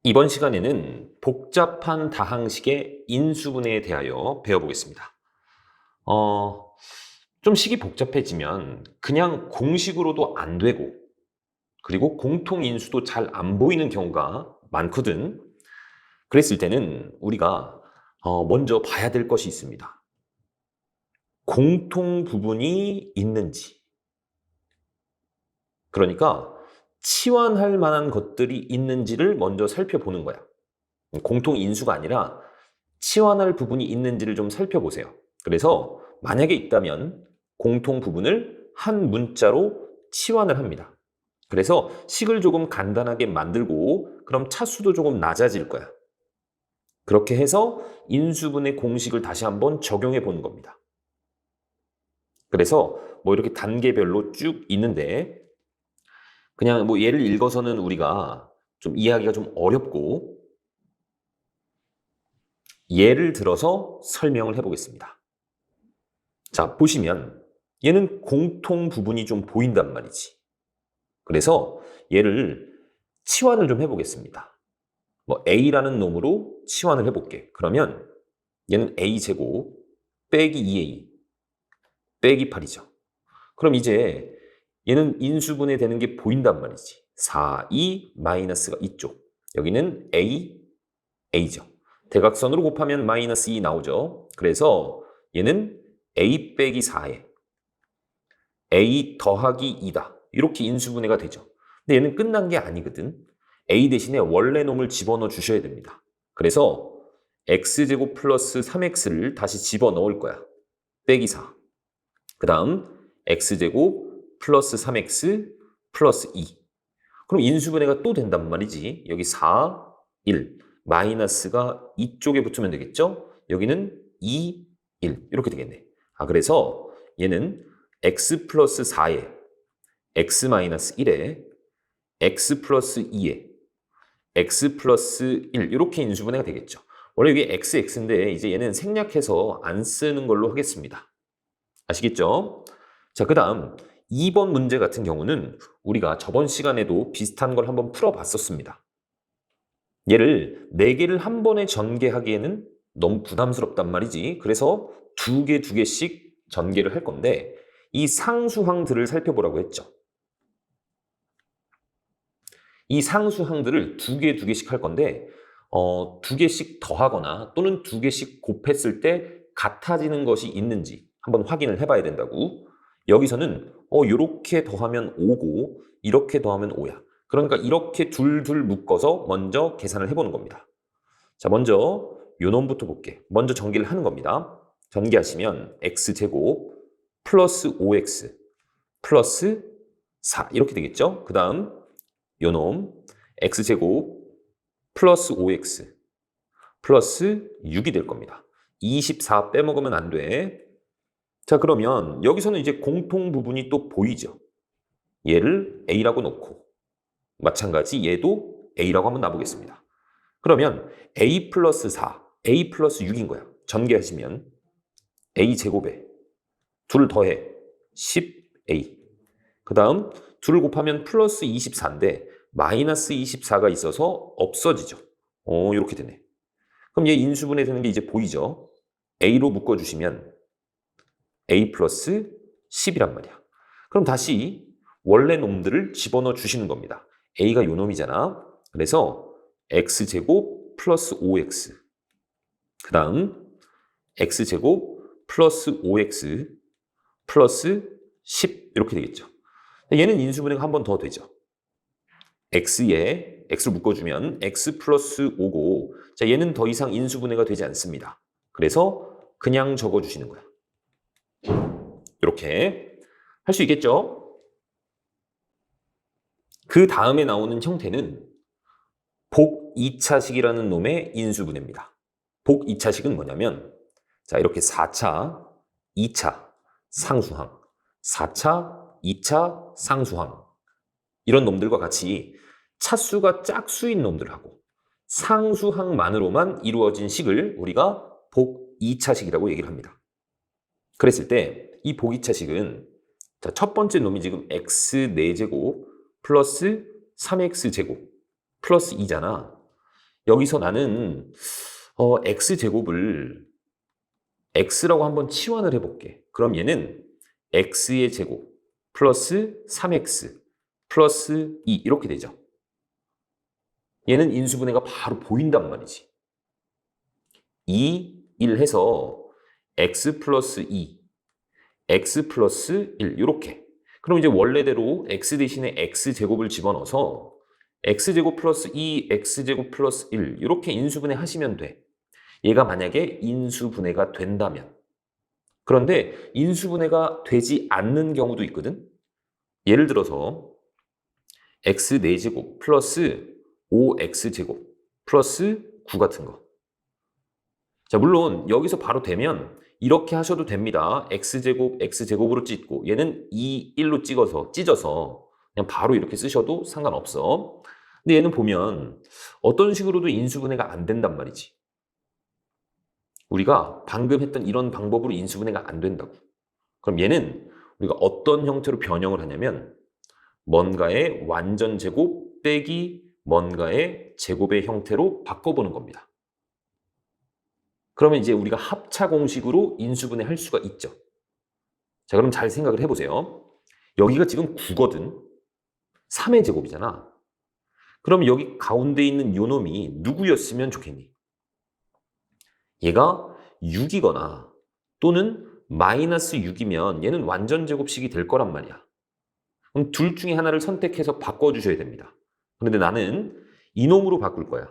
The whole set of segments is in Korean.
이번 시간에는 복잡한 다항식의 인수분해에 대하여 배워보겠습니다. 좀 식이 복잡해지면 그냥 공식으로도 안 되고, 그리고 공통인수도 잘 안 보이는 경우가 많거든. 그랬을 때는 우리가 먼저 봐야 될 것이 있습니다. 공통 부분이 있는지, 그러니까 치환할 만한 것들이 있는지를 먼저 살펴보는 거야. 공통인수가 아니라 치환할 부분이 있는지를 좀 살펴보세요. 그래서 만약에 있다면 공통 부분을 한 문자로 치환을 합니다. 그래서 식을 조금 간단하게 만들고 그럼 차수도 조금 낮아질 거야. 그렇게 해서 인수분해 공식을 다시 한번 적용해 보는 겁니다. 그래서 뭐 이렇게 단계별로 쭉 있는데 그냥 뭐 예를 읽어서는 우리가 좀 이해하기가 좀 어렵고 예를 들어서 설명을 해보겠습니다. 자, 보시면 얘는 공통 부분이 좀 보인단 말이지. 그래서 얘를 치환을 좀 해보겠습니다. 뭐 A라는 놈으로 치환을 해볼게. 그러면 얘는 A제곱 빼기 2A 빼기 8이죠. 그럼 이제 얘는 인수분해 되는 게 보인단 말이지. 4, 2 마이너스가 이쪽. 여기는 A, A죠. 대각선으로 곱하면 마이너스 2 나오죠. 그래서 얘는 A 빼기 4에 A 더하기 2다. 이렇게 인수분해가 되죠. 근데 얘는 끝난 게 아니거든. A 대신에 원래 놈을 집어넣어 주셔야 됩니다. 그래서 x제곱 플러스 3x를 다시 집어넣을 거야. 빼기 4. 그 다음 x제곱 플러스 3x 플러스 2. 그럼 인수분해가 또 된단 말이지. 여기 4, 1. 마이너스가 이쪽에 붙으면 되겠죠? 여기는 2, 1. 이렇게 되겠네. 그래서 얘는 x 플러스 4에 x 마이너스 1에 x 플러스 2에 x 플러스 1 이렇게 인수분해가 되겠죠. 원래 이게 x, x인데 이제 얘는 생략해서 안 쓰는 걸로 하겠습니다. 아시겠죠? 자, 그 다음 2번 문제 같은 경우는 우리가 저번 시간에도 비슷한 걸 한번 풀어봤었습니다. 얘를 4개를 한 번에 전개하기에는 너무 부담스럽단 말이지. 그래서 2개씩 전개를 할 건데 이 상수항들을 살펴보라고 했죠. 이 상수항들을 2개씩 할 건데 2개씩 더하거나 또는 2개씩 곱했을 때 같아지는 것이 있는지 한번 확인을 해봐야 된다고. 여기서는 이렇게 더하면 5고 이렇게 더하면 5야. 그러니까 이렇게 둘둘 묶어서 먼저 계산을 해보는 겁니다. 자, 먼저 요 놈부터 볼게. 먼저 전개를 하는 겁니다. 전개하시면 x제곱 플러스 5x 플러스 4 이렇게 되겠죠. 그 다음 요 놈 x제곱 플러스 5x 플러스 6이 될 겁니다. 24 빼먹으면 안 돼. 자, 그러면 여기서는 이제 공통 부분이 또 보이죠. 얘를 a라고 놓고 마찬가지 얘도 a라고 한번 놔보겠습니다. 그러면 a 플러스 4, a 플러스 6인 거야. 전개하시면 a 제곱에 둘 더해 10a 그 다음 둘을 곱하면 플러스 24인데 마이너스 24가 있어서 없어지죠. 이렇게 되네. 그럼 얘 인수분해 되는 게 이제 보이죠. a로 묶어주시면 a 플러스 10이란 말이야. 그럼 다시 원래 놈들을 집어넣어 주시는 겁니다. a가 요 놈이잖아. 그래서 x제곱 플러스 5x 그 다음 x제곱 플러스 5x 플러스 10 이렇게 되겠죠. 얘는 인수분해가 한 번 더 되죠. x에 x를 묶어주면 x 플러스 5고 자, 얘는 더 이상 인수분해가 되지 않습니다. 그래서 그냥 적어주시는 거야. 이렇게 할 수 있겠죠? 그 다음에 나오는 형태는 복 2차식이라는 놈의 인수분해입니다. 복 2차식은 뭐냐면 자, 이렇게 4차, 2차 상수항, 4차, 2차 상수항 이런 놈들과 같이 차수가 짝수인 놈들하고 상수항만으로만 이루어진 식을 우리가 복 2차식이라고 얘기를 합니다. 그랬을 때 이 복 2차식은 자, 첫 번째 놈이 지금 x 4제곱 플러스 3x 제곱 플러스 2잖아. 여기서 나는 x제곱을 x라고 한번 치환을 해볼게. 그럼 얘는 x의 제곱 플러스 3x 플러스 2 이렇게 되죠. 얘는 인수분해가 바로 보인단 말이지. 2, 1 해서 x 플러스 2, x 플러스 1 이렇게. 그럼 이제 원래대로 x 대신에 x제곱을 집어넣어서 x제곱 플러스 2, x제곱 플러스 1 이렇게 인수분해 하시면 돼. 얘가 만약에 인수분해가 된다면. 그런데 인수분해가 되지 않는 경우도 있거든. 예를 들어서 x 4제곱 플러스 5x제곱 플러스 9 같은 거. 자, 물론 여기서 바로 되면 이렇게 하셔도 됩니다. x제곱, x제곱으로 찢고 얘는 2, 1로 찢어서 그냥 바로 이렇게 쓰셔도 상관없어. 근데 얘는 보면 어떤 식으로도 인수분해가 안 된단 말이지. 우리가 방금 했던 이런 방법으로 인수분해가 안 된다고. 그럼 얘는 우리가 어떤 형태로 변형을 하냐면 뭔가의 완전 제곱 빼기 뭔가의 제곱의 형태로 바꿔보는 겁니다. 그러면 이제 우리가 합차 공식으로 인수분해 할 수가 있죠. 자, 그럼 잘 생각을 해보세요. 여기가 지금 9거든. 3의 제곱이잖아. 그럼 여기 가운데 있는 요 놈이 누구였으면 좋겠니? 얘가 6이거나 또는 마이너스 6이면 얘는 완전 제곱식이 될 거란 말이야. 그럼 둘 중에 하나를 선택해서 바꿔주셔야 됩니다. 그런데 나는 이놈으로 바꿀 거야.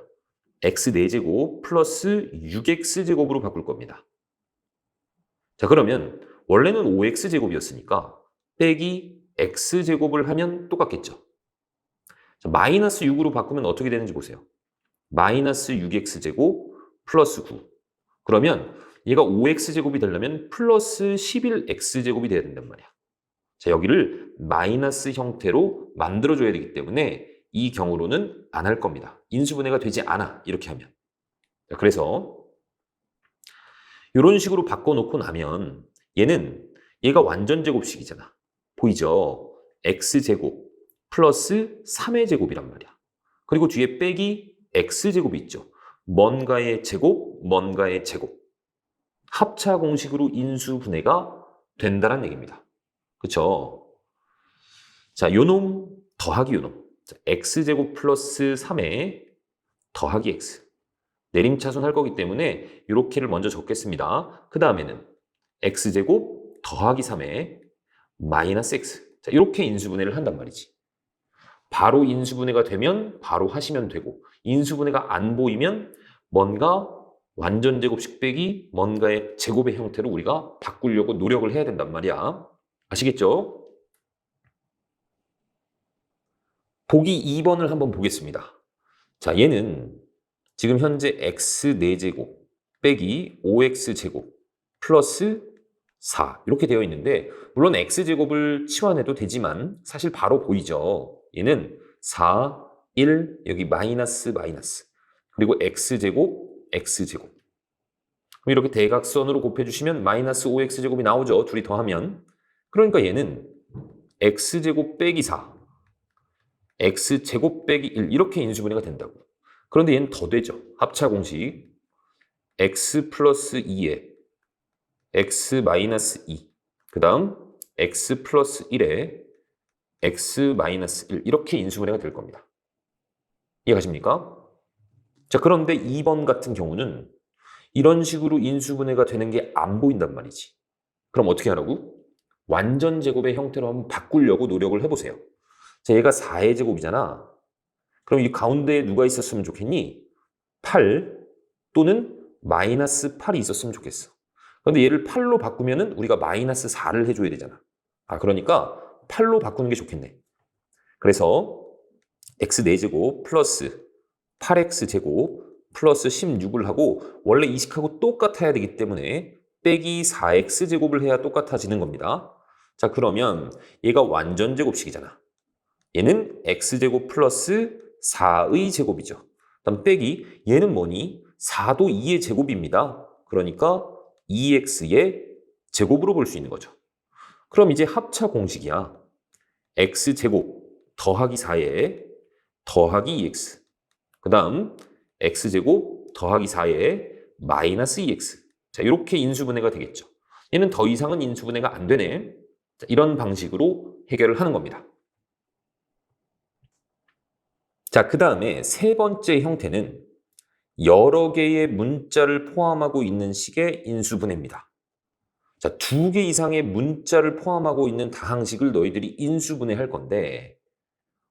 x 4제곱 플러스 6x제곱으로 바꿀 겁니다. 자, 그러면 원래는 5x제곱이었으니까 빼기 x제곱을 하면 똑같겠죠. 자, 마이너스 6으로 바꾸면 어떻게 되는지 보세요. 마이너스 6x제곱 플러스 9. 그러면 얘가 5x제곱이 되려면 플러스 11x제곱이 돼야 된단 말이야. 자, 여기를 마이너스 형태로 만들어줘야 되기 때문에 이 경우로는 안 할 겁니다. 인수분해가 되지 않아, 이렇게 하면. 자, 그래서 이런 식으로 바꿔놓고 나면 얘가 완전 제곱식이잖아. 보이죠? x제곱 플러스 3의 제곱이란 말이야. 그리고 뒤에 빼기 x제곱이 있죠. 뭔가의 제곱, 뭔가의 제곱. 합차 공식으로 인수분해가 된다는 얘기입니다. 그쵸? 자, 요놈 더하기 요놈. 자, x제곱 플러스 3에 더하기 x. 내림차순 할 거기 때문에 이렇게를 먼저 적겠습니다. 그 다음에는 x제곱 더하기 3에 마이너스 x. 자, 이렇게 인수분해를 한단 말이지. 바로 인수분해가 되면 바로 하시면 되고, 인수분해가 안 보이면 뭔가 완전 제곱식 빼기 뭔가의 제곱의 형태로 우리가 바꾸려고 노력을 해야 된단 말이야. 아시겠죠? 보기 2번을 한번 보겠습니다. 자, 얘는 지금 현재 x 4제곱 빼기 5x제곱 플러스 4 이렇게 되어 있는데, 물론 x제곱을 치환해도 되지만 사실 바로 보이죠. 얘는 4, 1, 여기 마이너스 그리고 x제곱, x제곱. 그럼 이렇게 대각선으로 곱해주시면 마이너스 5x제곱이 나오죠. 둘이 더하면. 그러니까 얘는 x제곱 빼기 4, x제곱 빼기 1 이렇게 인수분해가 된다고. 그런데 얘는 더 되죠. 합차 공식 x 플러스 2에 x 마이너스 2, 그 다음 x 플러스 1에 x 마이너스 1 이렇게 인수분해가 될 겁니다. 이해가십니까? 자, 그런데 2번 같은 경우는 이런 식으로 인수분해가 되는 게 안 보인단 말이지. 그럼 어떻게 하라고? 완전 제곱의 형태로 한번 바꾸려고 노력을 해보세요. 자, 얘가 4의 제곱이잖아. 그럼 이 가운데에 누가 있었으면 좋겠니? 8 또는 마이너스 8이 있었으면 좋겠어. 그런데 얘를 8로 바꾸면은 우리가 마이너스 4를 해줘야 되잖아. 그러니까 8로 바꾸는 게 좋겠네. 그래서 x 4제곱 플러스 8x제곱 플러스 16을 하고, 원래 이 식하고 똑같아야 되기 때문에 빼기 4x제곱을 해야 똑같아지는 겁니다. 자, 그러면 얘가 완전 제곱식이잖아. 얘는 x제곱 플러스 4의 제곱이죠. 그다음 빼기 얘는 뭐니? 4도 2의 제곱입니다. 그러니까 2x의 제곱으로 볼 수 있는 거죠. 그럼 이제 합차 공식이야. x제곱 더하기 4에 더하기 2x. 그 다음 x제곱 더하기 4에 마이너스 2x. 자, 이렇게 인수분해가 되겠죠. 얘는 더 이상은 인수분해가 안 되네. 자, 이런 방식으로 해결을 하는 겁니다. 자, 그 다음에 세 번째 형태는 여러 개의 문자를 포함하고 있는 식의 인수분해입니다. 자, 2개 이상의 문자를 포함하고 있는 다항식을 너희들이 인수분해할 건데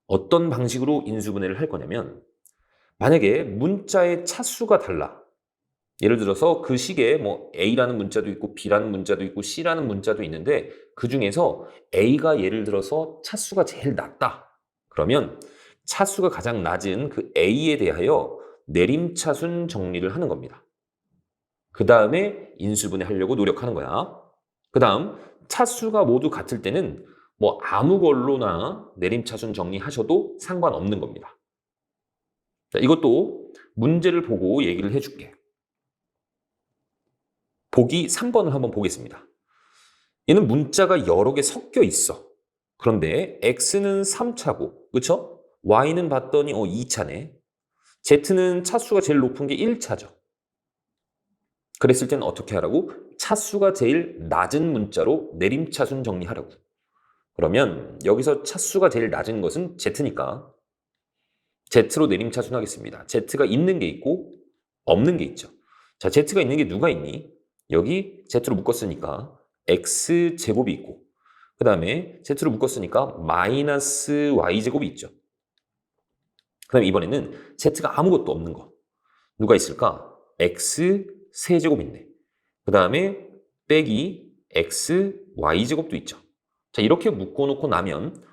어떤 방식으로 인수분해를 할 거냐면 만약에 문자의 차수가 달라. 예를 들어서 그 식에 뭐 A라는 문자도 있고 B라는 문자도 있고 C라는 문자도 있는데 그 중에서 A가 예를 들어서 차수가 제일 낮다. 그러면 차수가 가장 낮은 그 A에 대하여 내림차순 정리를 하는 겁니다. 그 다음에 인수분해 하려고 노력하는 거야. 그 다음 차수가 모두 같을 때는 뭐 아무 걸로나 내림차순 정리하셔도 상관없는 겁니다. 자, 이것도 문제를 보고 얘기를 해줄게. 보기 3번을 한번 보겠습니다. 얘는 문자가 여러 개 섞여 있어. 그런데 x는 3차고, 그렇죠? y는 봤더니 2차네. z는 차수가 제일 높은 게 1차죠. 그랬을 때는 어떻게 하라고? 차수가 제일 낮은 문자로 내림차순 정리하라고. 그러면 여기서 차수가 제일 낮은 것은 z니까 z로 내림차순 하겠습니다. z가 있는 게 있고 없는 게 있죠. 자, z가 있는 게 누가 있니? 여기 z로 묶었으니까 x제곱이 있고 그 다음에 z로 묶었으니까 마이너스 y제곱이 있죠. 그 다음에 이번에는 z가 아무것도 없는 거. 누가 있을까? x 세제곱 있네. 그 다음에 빼기 x y제곱도 있죠. 자, 이렇게 묶어놓고 나면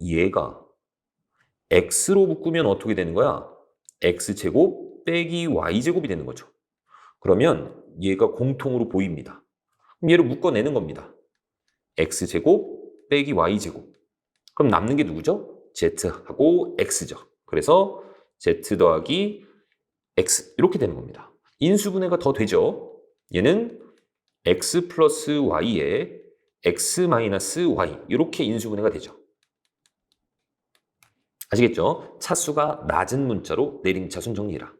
얘가 x로 묶으면 어떻게 되는 거야? x제곱 빼기 y제곱이 되는 거죠. 그러면 얘가 공통으로 보입니다. 그럼 얘를 묶어내는 겁니다. x제곱 빼기 y제곱. 그럼 남는 게 누구죠? z하고 x죠. 그래서 z 더하기 x 이렇게 되는 겁니다. 인수분해가 더 되죠. 얘는 x 플러스 y에 x 마이너스 y 이렇게 인수분해가 되죠. 아시겠죠? 차수가 낮은 문자로 내림차순 정리해라.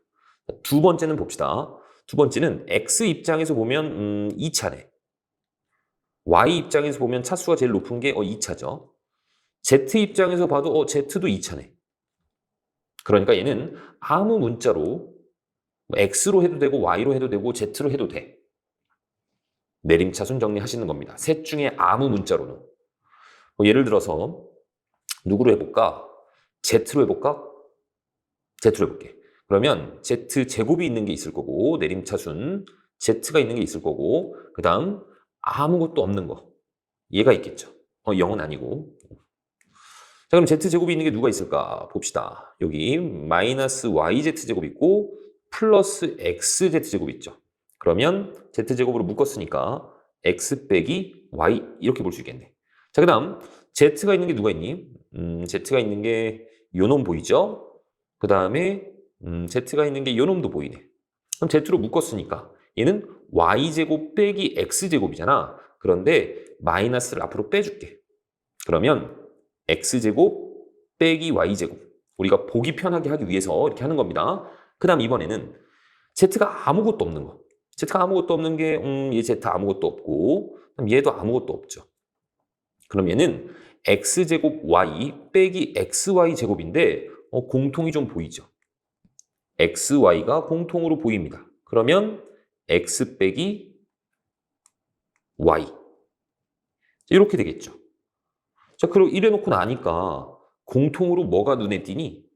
두 번째는 봅시다. 두 번째는 x 입장에서 보면 2차네. y 입장에서 보면 차수가 제일 높은 게 2차죠. z 입장에서 봐도 z도 2차네. 그러니까 얘는 아무 문자로 x로 해도 되고 y로 해도 되고 z로 해도 돼. 내림차순 정리하시는 겁니다. 셋 중에 아무 문자로는. 예를 들어서 누구로 해볼까? z로 해볼까? z로 해볼게. 그러면 z제곱이 있는 게 있을 거고 내림차순 z가 있는 게 있을 거고 그 다음 아무것도 없는 거 얘가 있겠죠. 0은 아니고. 자, 그럼 z제곱이 있는 게 누가 있을까? 봅시다. 여기 마이너스 yz제곱 있고 플러스 xz제곱 있죠. 그러면 z제곱으로 묶었으니까 x 빼기 y 이렇게 볼 수 있겠네. 자, 그 다음 z가 있는 게 누가 있니? z가 있는 게 요놈 보이죠? 그 다음에 z가 있는 게 요놈도 보이네. 그럼 z로 묶었으니까 얘는 y제곱 빼기 x제곱이잖아. 그런데 마이너스를 앞으로 빼줄게. 그러면 x제곱 빼기 y제곱. 우리가 보기 편하게 하기 위해서 이렇게 하는 겁니다. 그 다음 이번에는 z가 아무것도 없는 거. z가 아무것도 없는 게 얘 z 아무것도 없고 그럼 얘도 아무것도 없죠. 그럼 얘는 x제곱 y 빼기 xy제곱인데 공통이 좀 보이죠. xy가 공통으로 보입니다. 그러면 x 빼기 y 이렇게 되겠죠. 자, 그리고 이래놓고 나니까 공통으로 뭐가 눈에 띄니?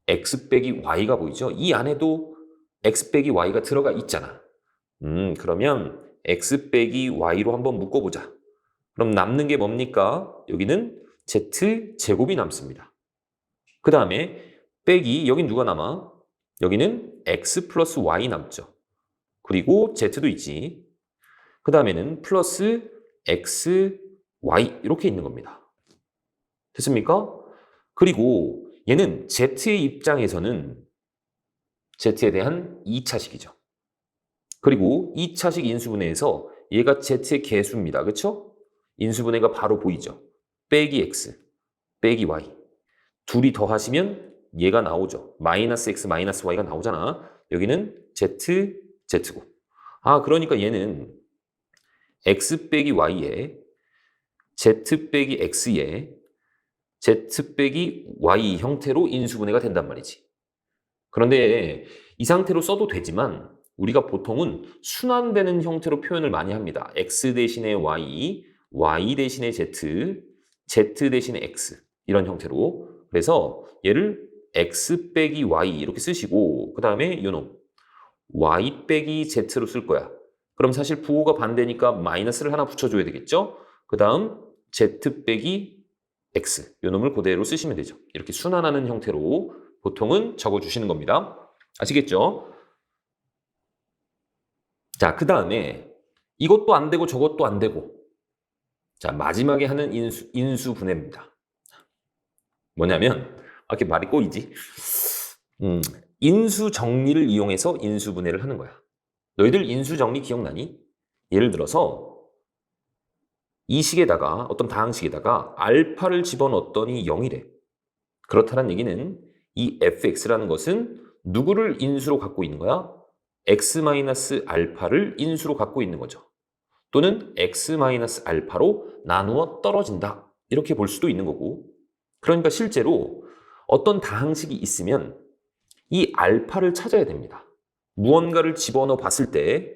x 빼기 y가 보이죠? 이 안에도 x 빼기 y가 들어가 있잖아. 그러면 x 빼기 y로 한번 묶어보자. 그럼 남는 게 뭡니까? 여기는 z제곱이 남습니다. 그 다음에 빼기, 여긴 누가 남아? 여기는 x 플러스 y 남죠. 그리고 z도 있지. 그 다음에는 플러스 x, y 이렇게 있는 겁니다. 됐습니까? 그리고 얘는 z의 입장에서는 z에 대한 2차식이죠. 그리고 2차식 인수분해에서 얘가 z의 개수입니다. 그렇죠? 인수분해가 바로 보이죠. 빼기 x, 빼기 y. 둘이 더하시면 얘가 나오죠. 마이너스 x 마이너스 y가 나오잖아. 여기는 z, z고. 아, 그러니까 얘는 x 빼기 y에 z 빼기 x에 z 빼기 y 형태로 인수분해가 된단 말이지. 그런데 이 상태로 써도 되지만 우리가 보통은 순환되는 형태로 표현을 많이 합니다. x 대신에 y, y 대신에 z, z 대신에 x 이런 형태로. 그래서 얘를 x 빼기 y 이렇게 쓰시고 그 다음에 요놈 y 빼기 z로 쓸 거야. 그럼 사실 부호가 반대니까 마이너스를 하나 붙여줘야 되겠죠? 그 다음 z 빼기 x 요놈을 그대로 쓰시면 되죠. 이렇게 순환하는 형태로 보통은 적어주시는 겁니다. 아시겠죠? 자, 그 다음에 이것도 안 되고 저것도 안 되고 자, 마지막에 하는 인수분해입니다. 뭐냐면 이렇게 말이 꼬이지? 인수정리를 이용해서 인수분해를 하는 거야. 너희들 인수정리 기억나니? 예를 들어서 이 식에다가 어떤 다항식에다가 알파를 집어넣었더니 0이래. 그렇다는 얘기는 이 fx라는 것은 누구를 인수로 갖고 있는 거야? x-알파를 인수로 갖고 있는 거죠. 또는 x-알파로 나누어 떨어진다. 이렇게 볼 수도 있는 거고. 그러니까 실제로 어떤 다항식이 있으면 이 알파를 찾아야 됩니다. 무언가를 집어넣어 봤을 때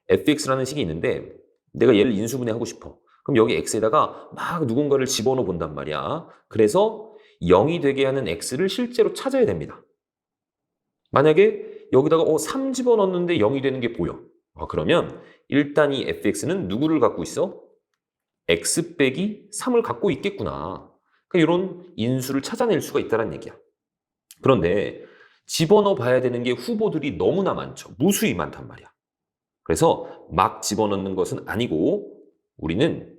fx라는 식이 있는데 내가 얘를 인수분해하고 싶어. 그럼 여기 x에다가 막 누군가를 집어넣어 본단 말이야. 그래서 0이 되게 하는 x를 실제로 찾아야 됩니다. 만약에 여기다가 3 집어넣었는데 0이 되는 게 보여. 그러면 일단 이 fx는 누구를 갖고 있어? x 빼기 3을 갖고 있겠구나. 그러니까 이런 인수를 찾아낼 수가 있다는 얘기야. 그런데 집어넣어 봐야 되는 게 후보들이 너무나 많죠. 무수히 많단 말이야. 그래서 막 집어넣는 것은 아니고 우리는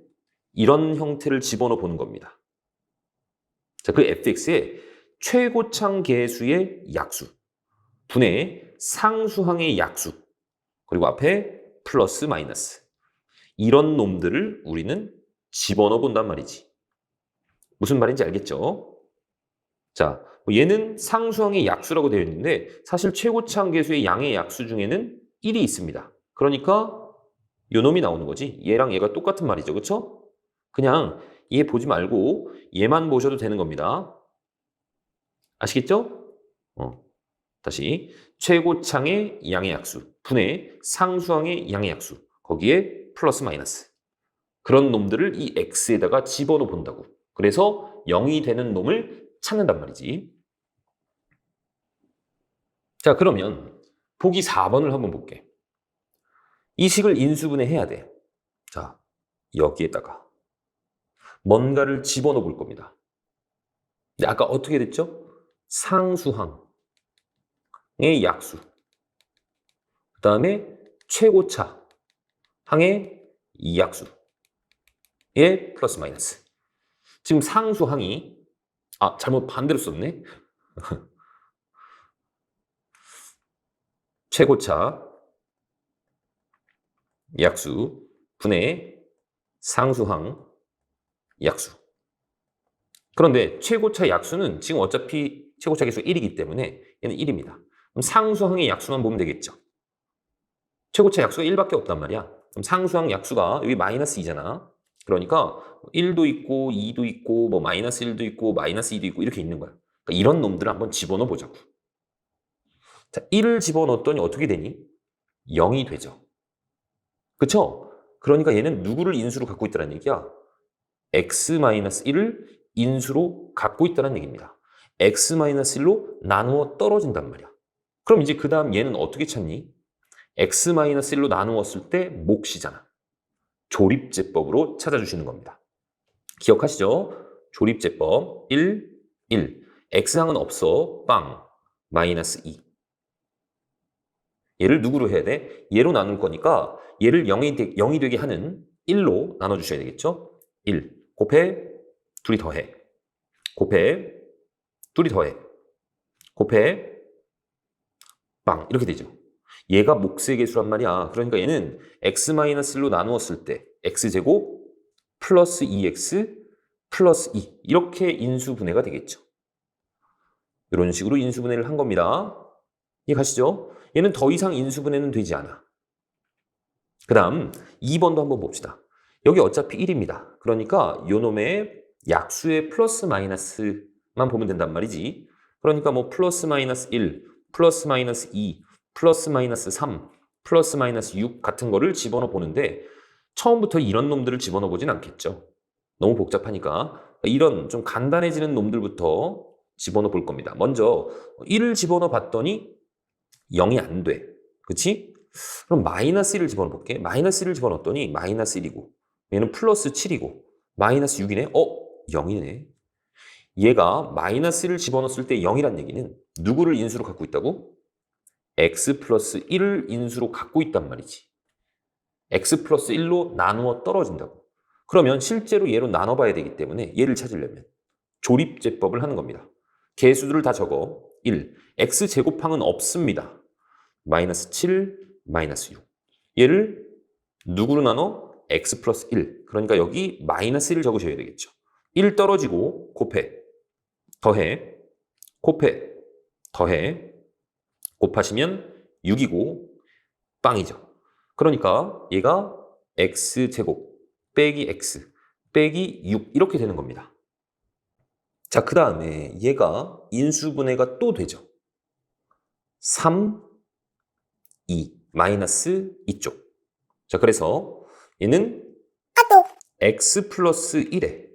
이런 형태를 집어넣어 보는 겁니다. 자, 그 fx의 최고창 계수의 약수, 분의 상수항의 약수, 그리고 앞에 플러스 마이너스. 이런 놈들을 우리는 집어넣어 본단 말이지. 무슨 말인지 알겠죠? 자, 얘는 상수항의 약수라고 되어 있는데 사실 최고창 계수의 양의 약수 중에는 1이 있습니다. 그러니까 요 놈이 나오는 거지. 얘랑 얘가 똑같은 말이죠. 그렇죠? 그냥 얘 보지 말고 얘만 보셔도 되는 겁니다. 아시겠죠? 다시 최고창의 양의 약수 분의 상수항의 양의 약수 거기에 플러스 마이너스 그런 놈들을 이 x에다가 집어넣어 본다고. 그래서 0이 되는 놈을 찾는단 말이지. 자, 그러면 보기 4번을 한번 볼게. 이 식을 인수분해 해야 돼. 자, 여기에다가 뭔가를 집어넣어 볼 겁니다. 근데 아까 어떻게 됐죠? 상수항의 약수. 그 다음에 최고차 항의 약수의 플러스 마이너스. 지금 상수항이 잘못 반대로 썼네. 최고차 약수 분의 상수항 약수. 그런데 최고차 약수는 지금 어차피 최고차 계수가 1이기 때문에 얘는 1입니다. 그럼 상수항의 약수만 보면 되겠죠. 최고차 약수가 1밖에 없단 말이야. 그럼 상수항 약수가 여기 마이너스 2잖아. 그러니까 1도 있고 2도 있고 뭐 마이너스 1도 있고 마이너스 2도 있고 이렇게 있는 거야. 그러니까 이런 놈들을 한번 집어넣어 보자고. 자, 1을 집어넣었더니 어떻게 되니? 0이 되죠. 그쵸? 그러니까 얘는 누구를 인수로 갖고 있다는 얘기야? x-1을 인수로 갖고 있다는 얘기입니다. x-1로 나누어 떨어진단 말이야. 그럼 이제 그 다음 얘는 어떻게 찾니? x-1로 나누었을 때 몫이잖아. 조립제법으로 찾아주시는 겁니다. 기억하시죠? 조립제법 1, 1. x항은 없어. 빵. 마이너스 2. 얘를 누구로 해야 돼? 얘로 나눌 거니까 얘를 0이 되게 하는 1로 나눠주셔야 되겠죠? 1. 곱해. 둘이 더해. 곱해. 둘이 더해. 곱해. 빵. 이렇게 되죠. 얘가 몫의 계수란 말이야. 그러니까 얘는 x-1로 나누었을 때 x제곱 플러스 2x 플러스 2 이렇게 인수분해가 되겠죠. 이런 식으로 인수분해를 한 겁니다. 이해 가시죠? 얘는 더 이상 인수분해는 되지 않아. 그 다음 2번도 한번 봅시다. 여기 어차피 1입니다. 그러니까 요 놈의 약수의 플러스 마이너스만 보면 된단 말이지. 그러니까 뭐 플러스 마이너스 1, 플러스 마이너스 2, 플러스 마이너스 3, 플러스 마이너스 6 같은 거를 집어넣어 보는데 처음부터 이런 놈들을 집어넣어 보진 않겠죠. 너무 복잡하니까 이런 좀 간단해지는 놈들부터 집어넣어 볼 겁니다. 먼저 1을 집어넣어 봤더니 0이 안 돼. 그치? 그럼 마이너스 1을 집어넣어 볼게. 마이너스 1을 집어넣었더니 마이너스 1이고 얘는 플러스 7이고 마이너스 6이네? 0이네. 얘가 마이너스 1을 집어넣었을 때 0이란 얘기는 누구를 인수로 갖고 있다고? x 플러스 1을 인수로 갖고 있단 말이지. x 플러스 1로 나누어 떨어진다고. 그러면 실제로 얘로 나눠봐야 되기 때문에 얘를 찾으려면 조립제법을 하는 겁니다. 개수들을 다 적어. 1. x제곱항은 없습니다. 마이너스 7, 마이너스 6. 얘를 누구로 나눠? x 플러스 1. 그러니까 여기 마이너스 1을 적으셔야 되겠죠. 1 떨어지고 곱해. 더해. 곱해. 더해. 곱하시면 6이고 빵이죠. 그러니까 얘가 x제곱 빼기 x 빼기 6 이렇게 되는 겁니다. 자, 그 다음에 얘가 인수분해가 또 되죠. 3, 2, 마이너스 2쪽. 자, 그래서 얘는 x 플러스 1에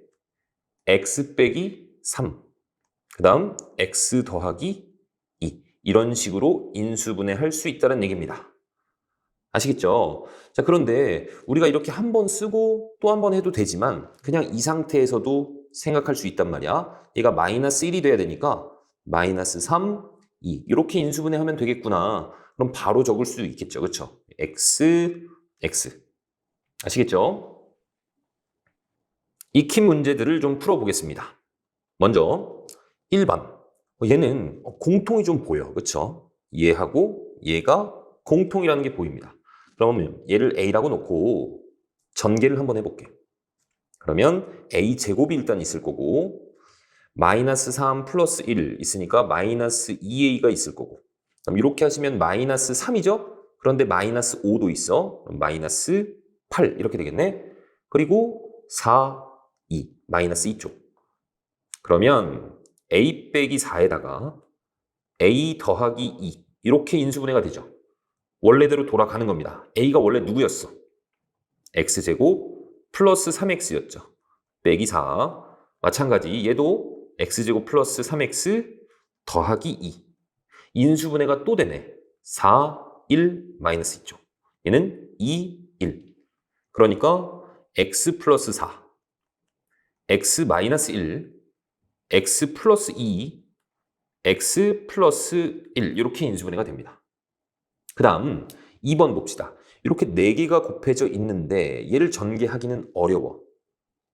x 빼기 3, 그 다음 x 더하기 2 이런 식으로 인수분해할 수 있다는 얘기입니다. 아시겠죠? 자, 그런데 우리가 이렇게 한 번 쓰고 또 한 번 해도 되지만 그냥 이 상태에서도 생각할 수 있단 말이야. 얘가 마이너스 1이 돼야 되니까 마이너스 3, 2 이렇게 인수분해하면 되겠구나. 그럼 바로 적을 수 있겠죠. 그렇죠? x, x. 아시겠죠? 익힌 문제들을 좀 풀어보겠습니다. 먼저 1번. 얘는 공통이 좀 보여. 그렇죠? 얘하고 얘가 공통이라는 게 보입니다. 그러면 얘를 a라고 놓고 전개를 한번 해볼게. 그러면 a제곱이 일단 있을 거고 마이너스 3 플러스 1 있으니까 마이너스 2a가 있을 거고 그럼 이렇게 하시면 마이너스 3이죠? 그런데 마이너스 5도 있어. 그럼 마이너스 8 이렇게 되겠네. 그리고 4, 2 마이너스 2쪽. 그러면 a 빼기 4에다가 a 더하기 2 이렇게 인수분해가 되죠. 원래대로 돌아가는 겁니다. a가 원래 누구였어? x제곱 플러스 3x였죠. 빼기 4. 마찬가지 얘도 x제곱 플러스 3x 더하기 2. 인수분해가 또 되네. 4, 1, 마이너스 2죠. 얘는 2, 1. 그러니까 x 플러스 4, x 마이너스 1, x 플러스 2, x 플러스 1 이렇게 인수분해가 됩니다. 그 다음 2번 봅시다. 이렇게 4개가 곱해져 있는데 얘를 전개하기는 어려워.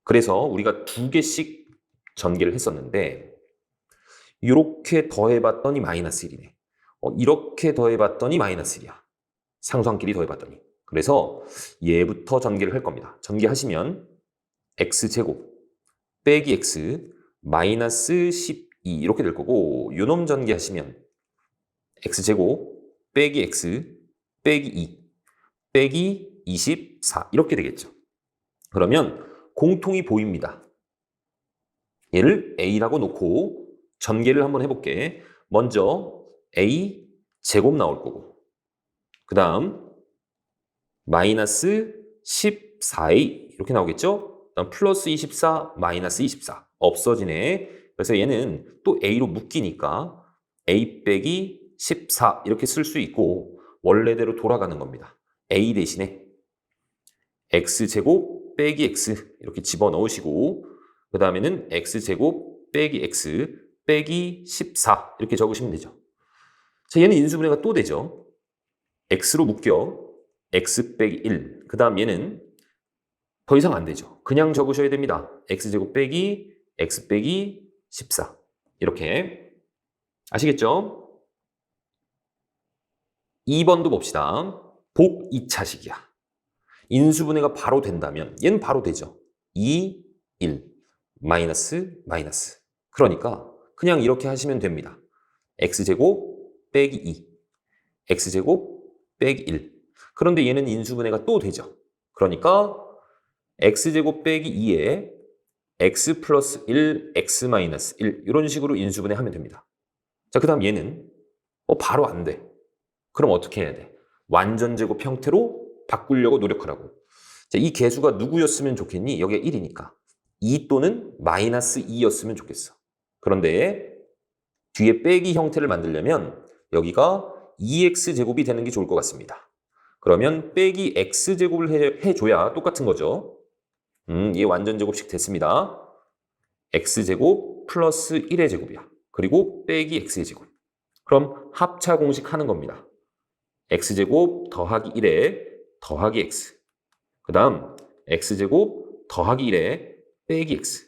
그래서 우리가 2개씩 전개를 했었는데 이렇게 더해봤더니 마이너스 1이네. 이렇게 더해봤더니 마이너스 1이야. 상수항끼리 더해봤더니. 그래서 얘부터 전개를 할 겁니다. 전개하시면 x제곱 빼기 x 마이너스 12 이렇게 될 거고 요놈 전개하시면 x제곱 빼기 x 빼기 2 빼기 24 이렇게 되겠죠. 그러면 공통이 보입니다. 얘를 a라고 놓고 전개를 한번 해볼게. 먼저 a 제곱 나올 거고 그 다음 마이너스 14a 이렇게 나오겠죠. 그다음 플러스 24 마이너스 24 없어지네. 그래서 얘는 또 a로 묶이니까 a 빼기 14 이렇게 쓸 수 있고 원래대로 돌아가는 겁니다. a 대신에 x제곱 빼기 x 이렇게 집어넣으시고 그 다음에는 x제곱 빼기 x 빼기 14 이렇게 적으시면 되죠. 자, 얘는 인수분해가 또 되죠. x로 묶여 x 빼기 1 그 다음 얘는 더 이상 안 되죠. 그냥 적으셔야 됩니다. x제곱 빼기 x 빼기 14 이렇게 아시겠죠? 2번도 봅시다. 복 2차식이야. 인수분해가 바로 된다면 얘는 바로 되죠. 2, 1, 마이너스, 마이너스. 그러니까 그냥 이렇게 하시면 됩니다. x제곱 빼기 2, x제곱 빼기 1. 그런데 얘는 인수분해가 또 되죠. 그러니까 x제곱 빼기 2에 x 플러스 1, x 마이너스 1 이런 식으로 인수분해하면 됩니다. 자, 그 다음 얘는 바로 안 돼. 그럼 어떻게 해야 돼? 완전제곱 형태로 바꾸려고 노력하라고. 자, 이 개수가 누구였으면 좋겠니? 여기가 1이니까 2 또는 마이너스 2였으면 좋겠어. 그런데 뒤에 빼기 형태를 만들려면 여기가 2x제곱이 되는 게 좋을 것 같습니다. 그러면 빼기 x제곱을 해줘야 똑같은 거죠. 얘 완전제곱식 됐습니다. x제곱 플러스 1의 제곱이야. 그리고 빼기 x의 제곱. 그럼 합차 공식 하는 겁니다. x제곱 더하기 1에 더하기 x. 그 다음 x제곱 더하기 1에 빼기 x.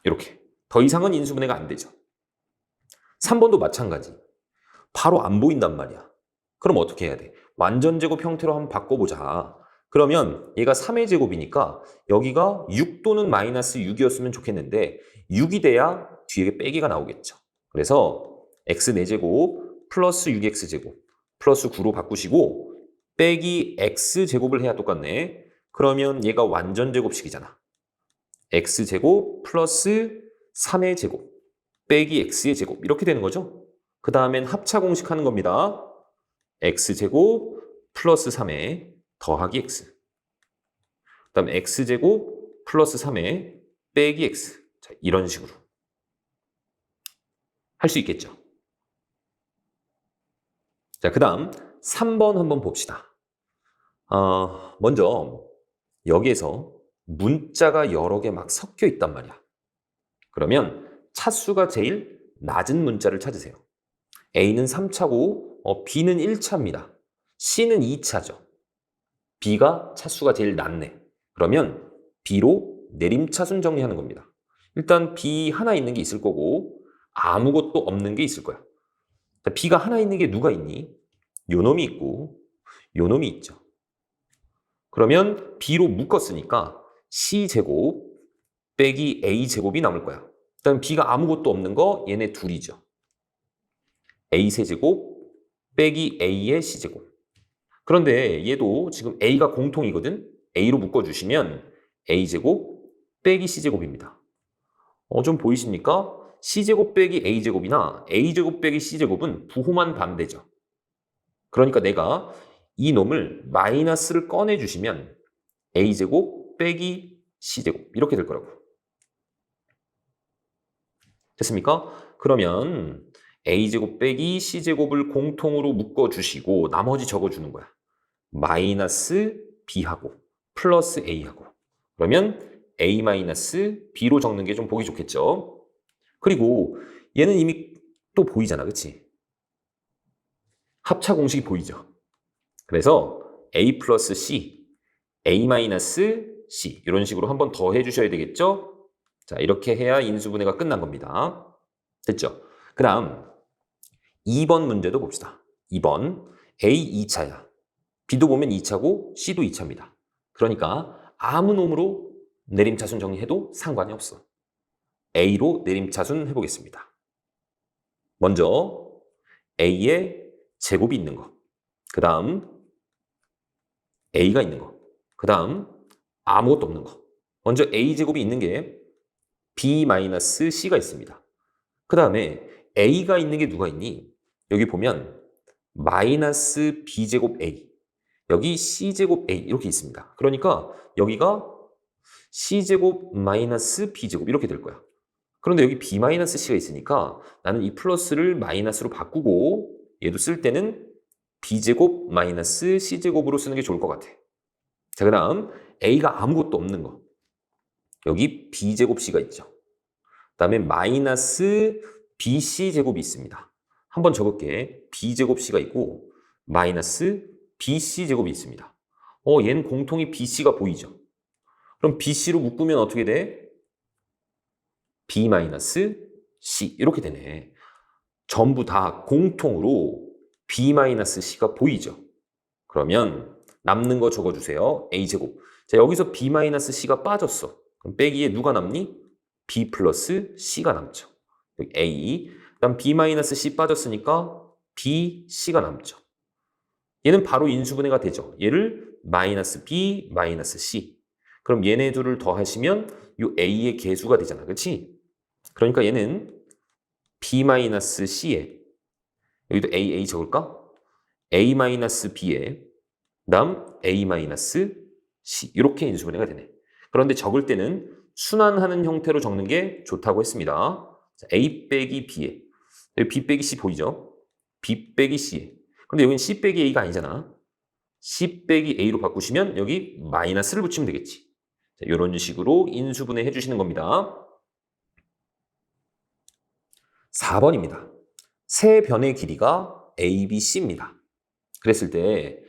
이렇게. 더 이상은 인수분해가 안 되죠. 3번도 마찬가지. 바로 안 보인단 말이야. 그럼 어떻게 해야 돼? 완전제곱 형태로 한번 바꿔보자. 그러면 얘가 3의 제곱이니까 여기가 6 또는 마이너스 6이었으면 좋겠는데 6이 돼야 뒤에 빼기가 나오겠죠. 그래서 x 4제곱 플러스 6x제곱 플러스 9로 바꾸시고 빼기 x제곱을 해야 똑같네. 그러면 얘가 완전제곱식이잖아. x제곱 플러스 3의 제곱 빼기 x의 제곱 이렇게 되는 거죠. 그 다음엔 합차 공식 하는 겁니다. x제곱 플러스 3의 더하기 x. 그 다음 x제곱 플러스 3의 빼기 x. 자, 이런 식으로 할 수 있겠죠. 자, 그 다음 3번 한번 봅시다. 먼저 여기에서 문자가 여러 개 막 섞여 있단 말이야. 그러면 차수가 제일 낮은 문자를 찾으세요. A는 3차고 B는 1차입니다. C는 2차죠. B가 차수가 제일 낮네. 그러면 B로 내림차순 정리하는 겁니다. 일단 B 하나 있는 게 있을 거고 아무것도 없는 게 있을 거야. B가 하나 있는 게 누가 있니? 요 놈이 있고 요 놈이 있죠. 그러면 B로 묶었으니까 C제곱 빼기 A제곱이 남을 거야. 일단 B가 아무것도 없는 거 얘네 둘이죠. A세제곱 빼기 A의 C제곱. 그런데 얘도 지금 A가 공통이거든? A로 묶어주시면 A제곱 빼기 C제곱입니다. 좀 보이십니까? C제곱 빼기 A제곱이나 A제곱 빼기 C제곱은 부호만 반대죠. 그러니까 내가 이 놈을 마이너스를 꺼내주시면 A제곱 빼기 C제곱 이렇게 될 거라고. 됐습니까? 그러면 A제곱 빼기 C제곱을 공통으로 묶어주시고 나머지 적어주는 거야. 마이너스 B하고 플러스 A하고. 그러면 A 마이너스 B로 적는 게 좀 보기 좋겠죠. 그리고 얘는 이미 또 보이잖아. 그치? 합차 공식이 보이죠. 그래서 A 플러스 C, A 마이너스 C 이런 식으로 한번 더 해주셔야 되겠죠. 자, 이렇게 해야 인수분해가 끝난 겁니다. 됐죠? 그 다음 2번 문제도 봅시다. 2번 A 2차야. B도 보면 2차고 C도 2차입니다. 그러니까 아무 놈으로 내림차순 정리해도 상관이 없어. A로 내림차순 해보겠습니다. 먼저 A의 제곱이 있는 거. 그 다음 A가 있는 거. 그 다음 아무것도 없는 거. 먼저 A제곱이 있는 게 B-C가 있습니다. 그 다음에 A가 있는 게 누가 있니? 여기 보면 마이너스 B제곱 A, 여기 C제곱 A 이렇게 있습니다. 그러니까 여기가 C제곱 마이너스 B제곱 이렇게 될 거야. 그런데 여기 B-C가 있으니까 나는 이 플러스를 마이너스로 바꾸고 얘도 쓸 때는 B제곱 마이너스 C제곱으로 쓰는 게 좋을 것 같아. 자, 그 다음 A가 아무것도 없는 거. 여기 B제곱 C가 있죠. 그 다음에 마이너스 BC제곱이 있습니다. 한번 적을게. B제곱 C가 있고 마이너스 BC제곱이 있습니다. 얘는 공통이 BC가 보이죠. 그럼 BC로 묶으면 어떻게 돼? B-C 이렇게 되네. 전부 다 공통으로 B-C가 보이죠. 그러면 남는 거 적어주세요. A제곱. 자, 여기서 B-C가 빠졌어. 그럼 빼기에 누가 남니? B 플러스 C가 남죠. 여기 A 그다음 B-C 빠졌으니까 BC가 남죠. 얘는 바로 인수분해가 되죠. 얘를 마이너스 B, 마이너스 C. 그럼 얘네 둘을 더하시면 이 A의 개수가 되잖아. 그렇지? 그러니까 얘는 B-C에 여기도 A 적을까? A-B에 그다음 A-C 이렇게 인수분해가 되네. 그런데 적을 때는 순환하는 형태로 적는 게 좋다고 했습니다. 자, A 빼기 B에 여기 B 빼기 C 보이죠? B 빼기 C에 근데 여기는 C 빼기 A가 아니잖아. C 빼기 A로 바꾸시면 여기 마이너스를 붙이면 되겠지. 자, 이런 식으로 인수분해 해주시는 겁니다. 4번입니다. 세 변의 길이가 A, B, C입니다. 그랬을 때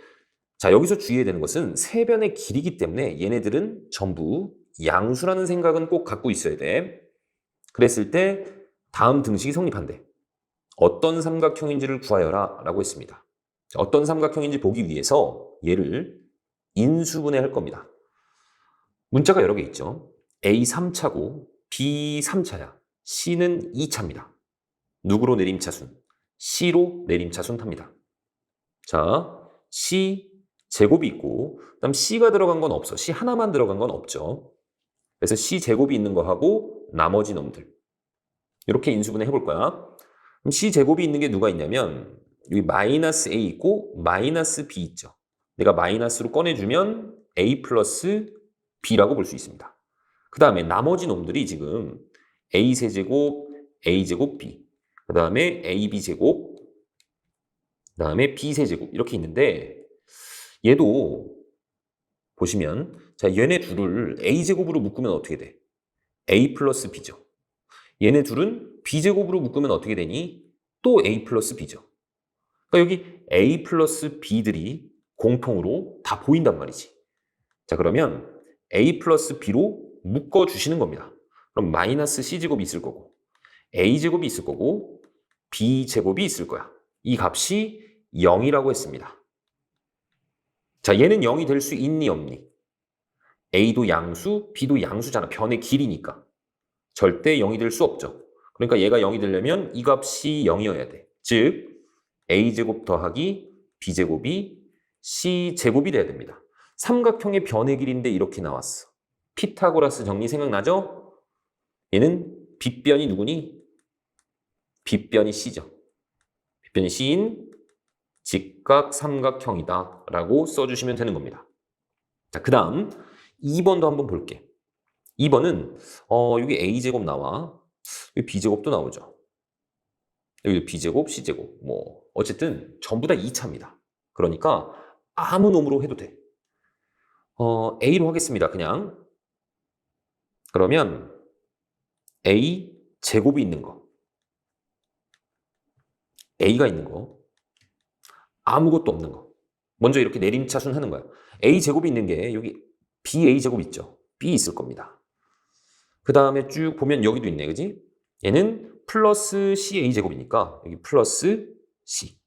자, 여기서 주의해야 되는 것은 세 변의 길이기 때문에 얘네들은 전부 양수라는 생각은 꼭 갖고 있어야 돼. 그랬을 때 다음 등식이 성립한대. 어떤 삼각형인지를 구하여라 라고 했습니다. 자, 어떤 삼각형인지 보기 위해서 얘를 인수분해할 겁니다. 문자가 여러 개 있죠. A 3차고 B 3차야. C는 2차입니다. 누구로 내림차순? C로 내림차순 탑니다. 자, C 제곱이 있고 그다음 C가 들어간 건 없어. C 하나만 들어간 건 없죠. 그래서 C 제곱이 있는 거 하고 나머지 놈들 이렇게 인수분해 해볼 거야. 그럼 C 제곱이 있는 게 누가 있냐면 여기 마이너스 A 있고 마이너스 B 있죠. 내가 마이너스로 꺼내주면 A 플러스 B라고 볼 수 있습니다. 그 다음에 나머지 놈들이 지금 A 세제곱, A 제곱 B 그 다음에 AB 제곱 그 다음에 B 세제곱 이렇게 있는데 얘도 보시면 자 얘네 둘을 A제곱으로 묶으면 어떻게 돼? A 플러스 B죠. 얘네 둘은 B제곱으로 묶으면 어떻게 되니? 또 A 플러스 B죠. 그러니까 여기 A 플러스 B들이 공통으로 다 보인단 말이지. 자 그러면 A 플러스 B로 묶어주시는 겁니다. 그럼 마이너스 C제곱이 있을 거고 A제곱이 있을 거고 B제곱이 있을 거야. 이 값이 0이라고 했습니다. 자, 얘는 0이 될 수 있니 없니? A도 양수, B도 양수잖아. 변의 길이니까. 절대 0이 될 수 없죠. 그러니까 얘가 0이 되려면 이 값이 0이어야 돼. 즉 A제곱 더하기 B제곱이 C제곱이 돼야 됩니다. 삼각형의 변의 길인데 이렇게 나왔어. 피타고라스 정리 생각나죠? 얘는 빗변이 누구니? 빗변이 C죠. 빗변이 C인 직각 삼각형이다 라고 써주시면 되는 겁니다. 자, 그 다음 2번도 한번 볼게. 2번은 여기 A제곱 나와. 여기 B제곱도 나오죠. 여기 B제곱, C제곱 뭐 어쨌든 전부 다 2차입니다. 그러니까 아무 놈으로 해도 돼. A로 하겠습니다. 그냥. 그러면 A 제곱이 있는 거. A가 있는 거. 아무것도 없는 거. 먼저 이렇게 내림차순 하는 거야. A제곱이 있는 게 여기 BA제곱 있죠. B 있을 겁니다. 그 다음에 쭉 보면 여기도 있네. 그지? 얘는 플러스 CA제곱이니까 여기 플러스 C.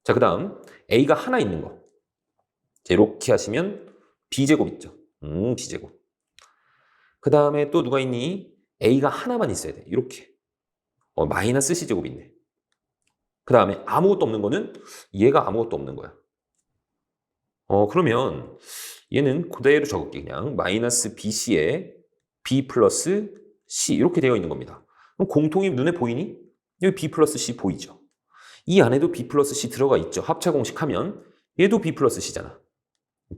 자, 그 다음 A가 하나 있는 거. 자, 이렇게 하시면 B제곱 있죠. B제곱. 그 다음에 또 누가 있니? A가 하나만 있어야 돼. 이렇게. 마이너스 C제곱 있네. 그 다음에 아무것도 없는 거는 얘가 아무것도 없는 거야. 그러면 얘는 그대로 적을게. 그냥 마이너스 BC에 B 플러스 C 이렇게 되어 있는 겁니다. 그럼 공통이 눈에 보이니? 여기 B 플러스 C 보이죠? 이 안에도 B 플러스 C 들어가 있죠. 합차 공식 하면 얘도 B 플러스 C잖아.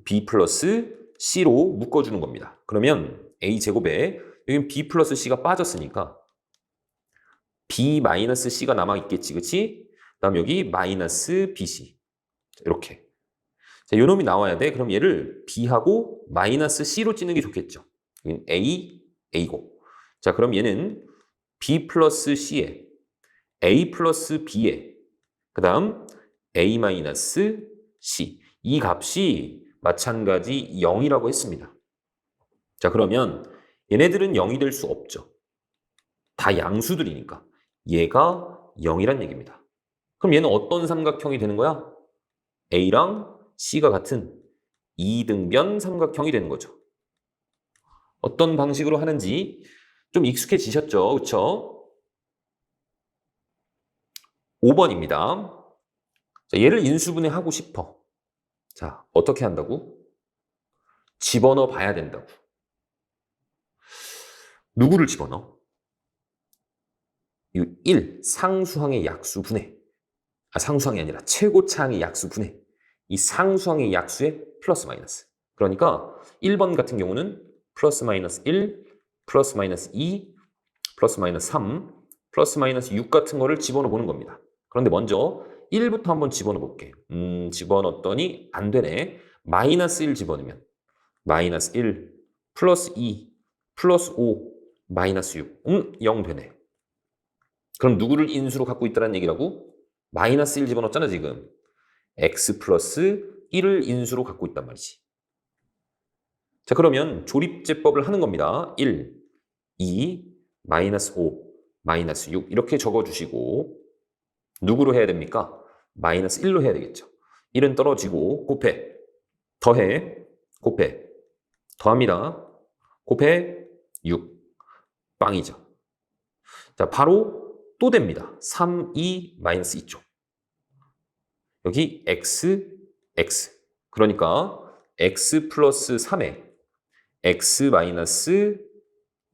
B 플러스 C로 묶어주는 겁니다. 그러면 A제곱에 여기 B 플러스 C가 빠졌으니까 B 마이너스 C가 남아있겠지. 그치? 그 다음 여기 마이너스 BC 이렇게. 자, 요 놈이 나와야 돼. 그럼 얘를 B하고 마이너스 C로 찌는 게 좋겠죠. A, A고. 자, 그럼 얘는 B 플러스 C에 A 플러스 B에 그 다음 A 마이너스 C. 이 값이 마찬가지 0이라고 했습니다. 자, 그러면 얘네들은 0이 될 수 없죠. 다 양수들이니까. 얘가 0이란 얘기입니다. 그럼 얘는 어떤 삼각형이 되는 거야? A랑 C가 같은 2등변 삼각형이 되는 거죠. 어떤 방식으로 하는지 좀 익숙해지셨죠? 그렇죠? 5번입니다. 자, 얘를 인수분해하고 싶어. 자, 어떻게 한다고? 집어넣어 봐야 된다고. 누구를 집어넣어? 1, 상수항의 약수 분해. 상수항이 아니라 최고차항의 약수 분해. 이 상수항의 약수의 플러스 마이너스. 그러니까 1번 같은 경우는 플러스 마이너스 1, 플러스 마이너스 2, 플러스 마이너스 3, 플러스 마이너스 6 같은 거를 집어넣어 보는 겁니다. 그런데 먼저 1부터 한번 집어넣어 볼게. 집어넣었더니 안 되네. 마이너스 1 집어넣으면 마이너스 1, 플러스 2, 플러스 5, 마이너스 6. 0 되네. 그럼 누구를 인수로 갖고 있다는 얘기라고? 마이너스 1 집어넣었잖아 지금. x 플러스 1을 인수로 갖고 있단 말이지. 자, 그러면 조립제법을 하는 겁니다. 1, 2, 마이너스 5, 마이너스 6 이렇게 적어주시고 누구로 해야 됩니까? 마이너스 1로 해야 되겠죠. 1은 떨어지고 곱해, 더해, 곱해, 더합니다. 곱해, 6, 빵이죠. 자, 바로 또 됩니다. 3, 2, 마이너스 2쪽. 여기 x, x. 그러니까 x 플러스 3에 x 마이너스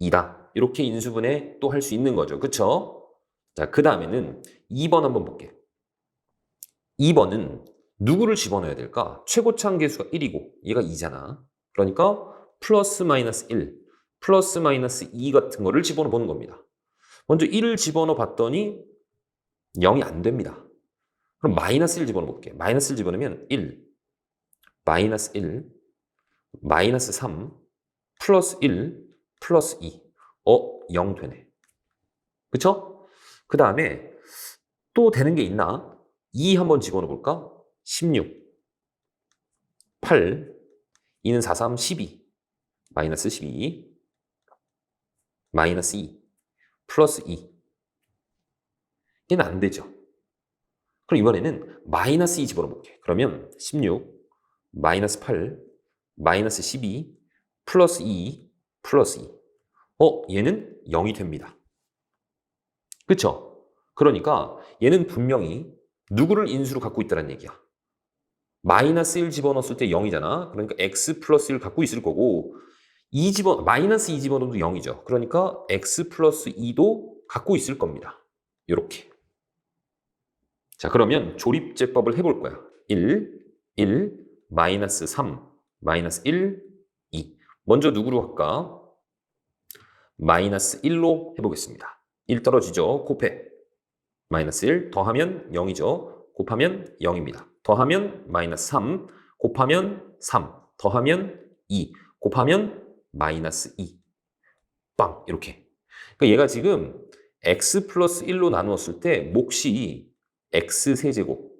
2다. 이렇게 인수분해 또 할 수 있는 거죠. 그쵸? 자, 그 다음에는 2번 한번 볼게. 2번은 누구를 집어넣어야 될까? 최고차항 계수가 1이고 얘가 2잖아. 그러니까 플러스 마이너스 1, 플러스 마이너스 2 같은 거를 집어넣어 보는 겁니다. 먼저 1을 집어넣어 봤더니 0이 안 됩니다. 그럼 마이너스 1 집어넣어 볼게. 마이너스 1 집어넣으면 1, 마이너스 1, 마이너스 3, 플러스 1, 플러스 2. 0 되네. 그쵸? 그 다음에 또 되는 게 있나? 2 한번 집어넣어 볼까? 16, 8, 2는 4, 3, 12, 마이너스 12, 마이너스 2, 플러스 2. 얘는 안 되죠. 그럼 이번에는 마이너스 2 집어넣어 볼게. 그러면 16, 마이너스 8, 마이너스 12, 플러스 2, 플러스 2. 얘는 0이 됩니다. 그쵸? 그러니까 얘는 분명히 누구를 인수로 갖고 있다는 얘기야. 마이너스 1 집어넣었을 때 0이잖아. 그러니까 x 플러스 1 갖고 있을 거고 마이너스 2 집어넣어도 0이죠. 그러니까 x 플러스 2도 갖고 있을 겁니다. 이렇게. 자, 그러면 조립제법을 해볼 거야. 1, 1, 마이너스 3, 마이너스 1, 2. 먼저 누구로 할까? 마이너스 1로 해보겠습니다. 1 떨어지죠. 곱해. 마이너스 1 더하면 0이죠. 곱하면 0입니다. 더하면 마이너스 3, 곱하면 3, 더하면 2, 곱하면 마이너스 2. 빵! 이렇게. 그러니까 얘가 지금 x 플러스 1로 나누었을 때 몫이 x 세제곱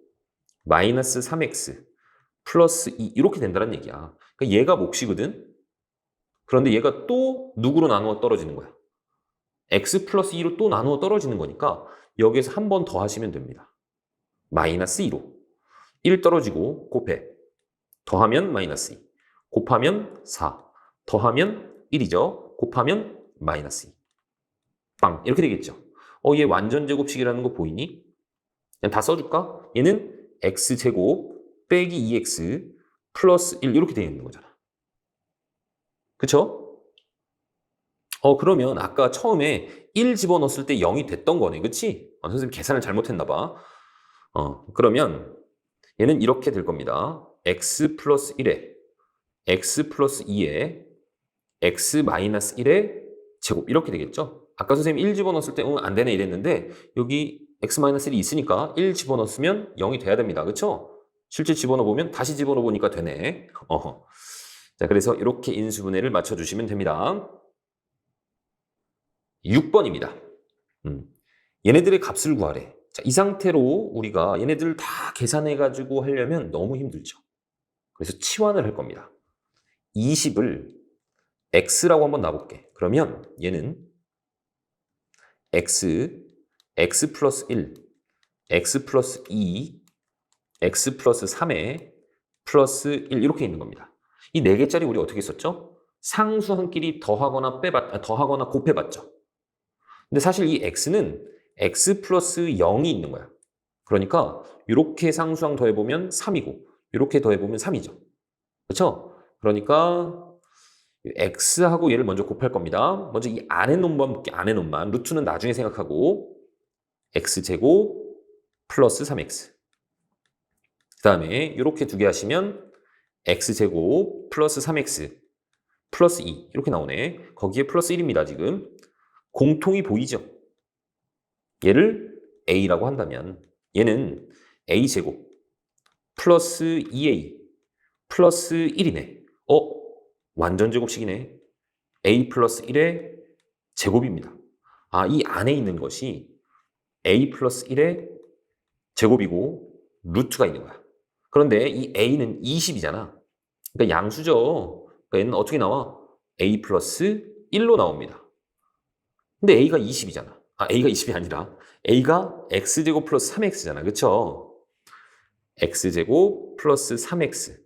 마이너스 3x 플러스 2 이렇게 된다는 얘기야. 그러니까 얘가 몫이거든. 그런데 얘가 또 누구로 나누어 떨어지는 거야? x 플러스 2로 또 나누어 떨어지는 거니까 여기에서 한 번 더 하시면 됩니다. 마이너스 2로 1 떨어지고 곱해 더하면 마이너스 2 곱하면 4 더하면 1이죠. 곱하면 마이너스 2 빵! 이렇게 되겠죠. 얘 완전 제곱식이라는 거 보이니? 그냥 다 써줄까? 얘는 x제곱 빼기 2x 플러스 1 이렇게 되어 있는 거잖아. 그쵸? 그러면 아까 처음에 1 집어넣었을 때 0이 됐던 거네. 그치? 선생님 계산을 잘못했나 봐. 그러면 얘는 이렇게 될 겁니다. x 플러스 1에 x 플러스 2에 x 마이너스 1의 제곱 이렇게 되겠죠? 아까 선생님 1 집어넣었을 때 안 되네 이랬는데 여기 x 마이너스 1이 있으니까 1 집어넣었으면 0이 돼야 됩니다. 그쵸? 실제 집어넣어보면 다시 집어넣어보니까 되네. 자, 그래서 이렇게 인수분해를 맞춰주시면 됩니다. 6번입니다. 얘네들의 값을 구하래. 자, 이 상태로 우리가 얘네들을 다 계산해가지고 하려면 너무 힘들죠. 그래서 치환을 할 겁니다. 20을 x라고 한번 놔볼게. 그러면 얘는 x 플러스 1, x 플러스 2, x 플러스 3에 플러스 1 이렇게 있는 겁니다. 이 4개짜리 우리 어떻게 썼죠? 상수항끼리 더하거나 곱해봤죠. 근데 사실 이 x는 x 플러스 0이 있는 거야. 그러니까 이렇게 상수항 더해보면 3이고 이렇게 더해보면 3이죠. 그렇죠? 그러니까 x하고 얘를 먼저 곱할 겁니다. 먼저 이 안의 놈만 볼게요. 안의 놈만. 루트는 나중에 생각하고 x제곱 플러스 3x. 그 다음에 이렇게 두 개 하시면 x제곱 플러스 3x 플러스 2 이렇게 나오네. 거기에 플러스 1입니다. 지금. 공통이 보이죠? 얘를 a라고 한다면 얘는 a제곱 플러스 2a 플러스 1이네. 완전 제곱식이네. a 플러스 1의 제곱입니다. 이 안에 있는 것이 a 플러스 1의 제곱이고 루트가 있는 거야. 그런데 이 a는 20이잖아. 그러니까 양수죠. 그러니까 얘는 어떻게 나와? a 플러스 1로 나옵니다. 근데 a가 20이잖아. a가 20이 아니라 a가 x제곱 플러스 3x잖아. 그쵸? x제곱 플러스 3x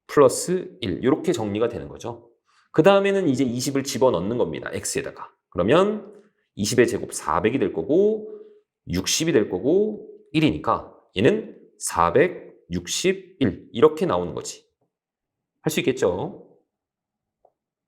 플러스 1 이렇게 정리가 되는 거죠. 그 다음에는 이제 20을 집어넣는 겁니다. x에다가. 그러면 20의 제곱 400이 될 거고 60이 될 거고 1이니까 얘는 461 이렇게 나오는 거지. 할 수 있겠죠?